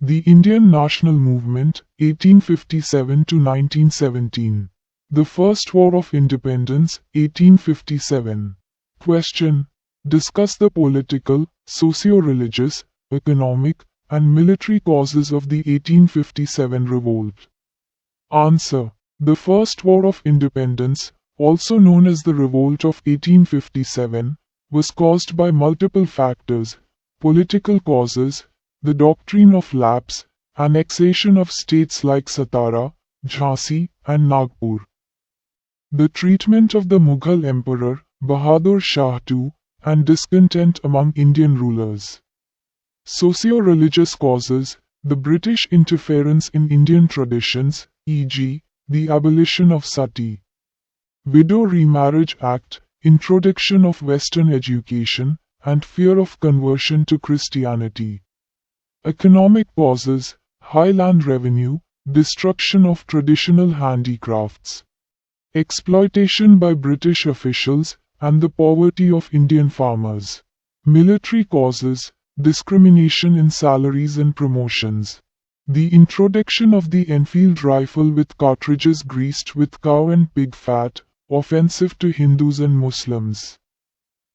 The Indian National Movement, 1857 to 1917. The First War of Independence, 1857. Question. Discuss the political, socio-religious, economic, and military causes of the 1857 revolt. Answer. The First War of Independence, also known as the Revolt of 1857, was caused by multiple factors: political causes, the doctrine of lapse, annexation of states like Satara, Jhansi, and Nagpur, the treatment of the Mughal Emperor, Bahadur Shah II, and discontent among Indian rulers. Socio-religious causes, the British interference in Indian traditions, e.g., the abolition of Sati, Widow Remarriage Act, introduction of Western education, and fear of conversion to Christianity. Economic causes, high land revenue, destruction of traditional handicrafts, exploitation by British officials, and the poverty of Indian farmers. Military causes, discrimination in salaries and promotions. The introduction of the Enfield rifle with cartridges greased with cow and pig fat, offensive to Hindus and Muslims.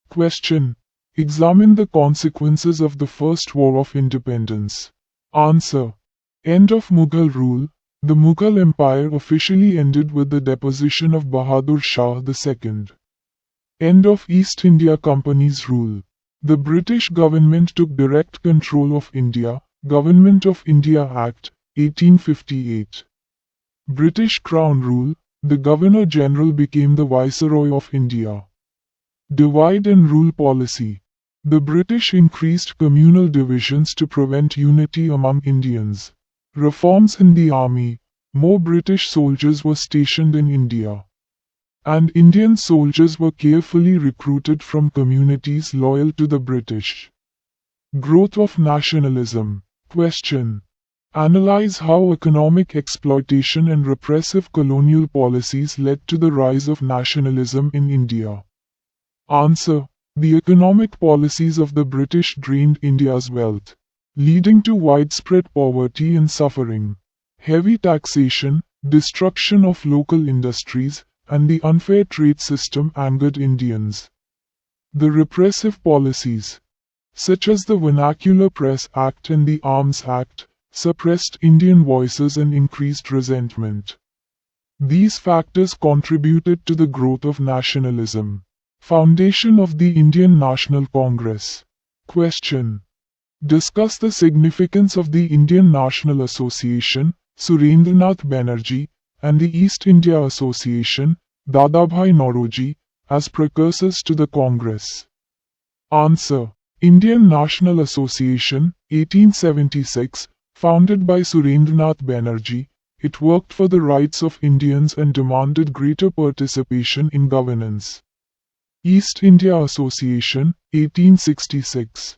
Question. Examine the consequences of the First War of Independence. Answer. End of Mughal rule. The Mughal Empire officially ended with the deposition of Bahadur Shah II. End of East India Company's rule. The British government took direct control of India. Government of India Act, 1858. British Crown rule. The Governor-General became the Viceroy of India. Divide and rule policy. The British increased communal divisions to prevent unity among Indians. Reforms in the army. More British soldiers were stationed in India, and Indian soldiers were carefully recruited from communities loyal to the British. Growth of nationalism. Question. Analyze how economic exploitation and repressive colonial policies led to the rise of nationalism in India. Answer. The economic policies of the British drained India's wealth, leading to widespread poverty and suffering. Heavy taxation, destruction of local industries, and the unfair trade system angered Indians. The repressive policies, such as the Vernacular Press Act and the Arms Act, suppressed Indian voices and increased resentment. These factors contributed to the growth of nationalism. Foundation of the Indian National Congress. Question. Discuss the significance of the Indian National Association, Surendranath Banerjee, and the East India Association, Dadabhai Nauroji, as precursors to the Congress. Answer. Indian National Association, 1876, founded by Surendranath Banerjee, it worked for the rights of Indians and demanded greater participation in governance. East India Association, 1866.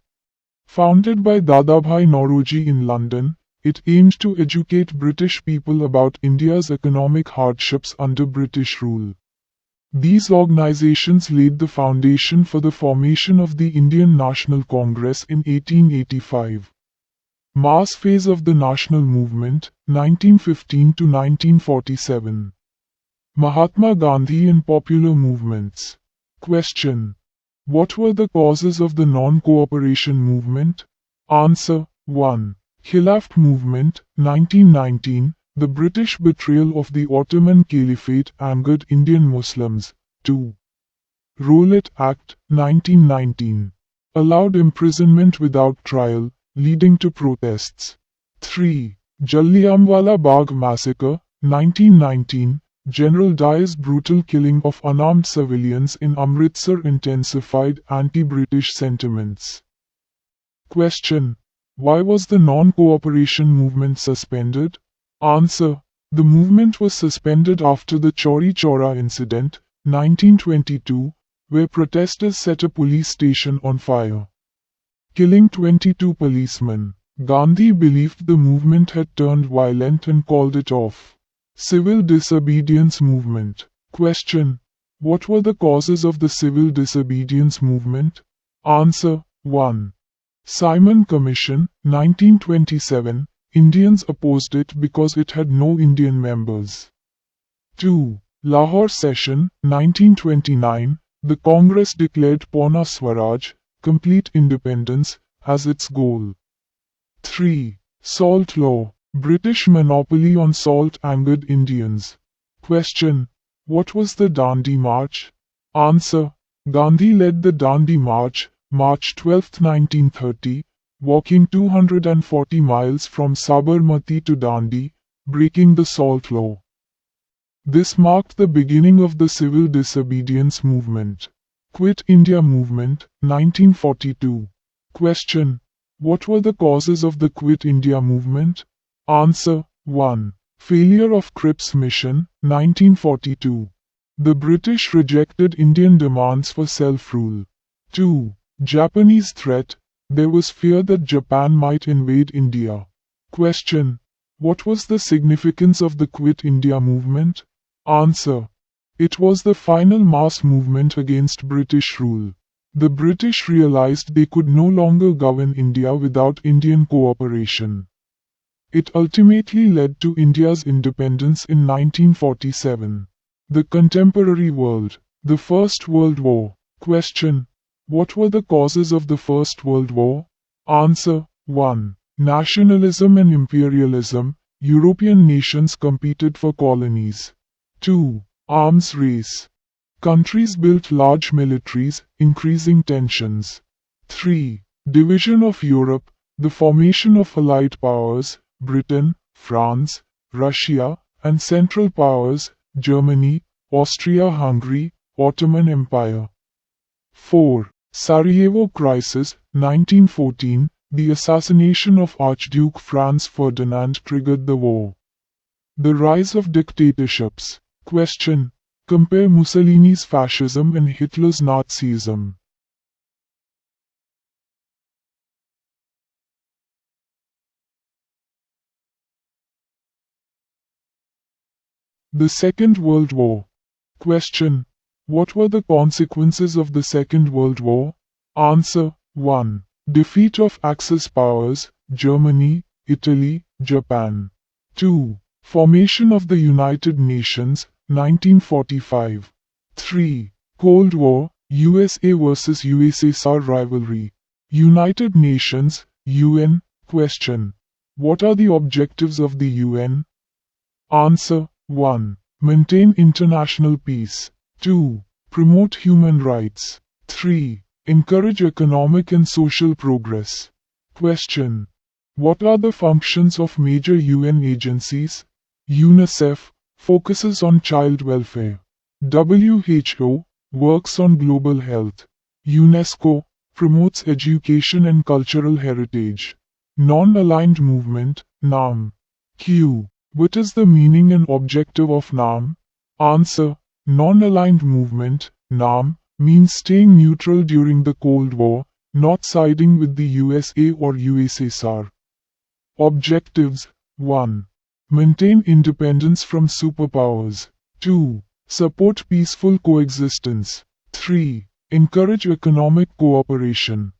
Founded by Dadabhai Nauroji in London, it aimed to educate British people about India's economic hardships under British rule. These organizations laid the foundation for the formation of the Indian National Congress in 1885. Mass phase of the national movement, 1915 to 1947. Mahatma Gandhi and popular movements. Question. What were the causes of the non-cooperation movement? Answer. 1. Khilafat movement, 1919. The British betrayal of the Ottoman Caliphate angered Indian Muslims. 2. Rowlatt Act, 1919. Allowed imprisonment without trial, leading to protests. 3. Jallianwala Bagh Massacre, 1919. General Dyer's brutal killing of unarmed civilians in Amritsar intensified anti-British sentiments. Question. Why was the non-cooperation movement suspended? Answer. The movement was suspended after the Chauri Chaura incident, 1922, where protesters set a police station on fire, killing 22 policemen. Gandhi believed the movement had turned violent and called it off. Civil disobedience movement. Question. What were the causes of the civil disobedience movement? Answer. 1. Simon Commission, 1927. Indians opposed it because it had no Indian members. 2. Lahore Session, 1929, the Congress declared Purna Swaraj, complete independence, as its goal. 3. Salt Law, British monopoly on salt angered Indians. Question: what was the Dandi March? Answer: Gandhi led the Dandi March, March 12, 1930, walking 240 miles from Sabarmati to Dandi, breaking the Salt Law. This marked the beginning of the civil disobedience movement. Quit India Movement, 1942. Question: what were the causes of the Quit India Movement? Answer: 1. Failure of Cripps Mission, 1942. The British rejected Indian demands for self-rule. 2. Japanese threat. There was fear that Japan might invade India. Question: what was the significance of the Quit India Movement? Answer: it was the final mass movement against British rule. The British realized they could no longer govern India without Indian cooperation. It ultimately led to India's independence in 1947. The contemporary world. The First World War. Question: what were the causes of the First World War? Answer: 1. Nationalism and imperialism. European nations competed for colonies. 2. Arms race. Countries built large militaries, increasing tensions. 3. Division of Europe. The formation of Allied powers, Britain, France, Russia, and Central powers, Germany, Austria-Hungary, Ottoman Empire. 4. Sarajevo Crisis, 1914. The assassination of Archduke Franz Ferdinand triggered the war. The rise of dictatorships. Question: compare Mussolini's fascism and Hitler's Nazism. The Second World War. Question: what were the consequences of the Second World War? Answer: 1. Defeat of Axis powers, Germany, Italy, Japan. 2. Formation of the United Nations, 1945. 3. Cold War, USA vs. USSR rivalry. United Nations, UN. Question: what are the objectives of the UN? Answer: 1. Maintain international peace. 2. Promote human rights. 3. Encourage economic and social progress. Question: what are the functions of major UN agencies? UNICEF focuses on child welfare. WHO works on global health. UNESCO promotes education and cultural heritage. Non-aligned movement, NAM. Q. What is the meaning and objective of NAM? Answer: non-aligned movement, NAM, means staying neutral during the Cold War, not siding with the USA or USSR. Objectives: 1. Maintain independence from superpowers. 2. Support peaceful coexistence. 3. Encourage economic cooperation.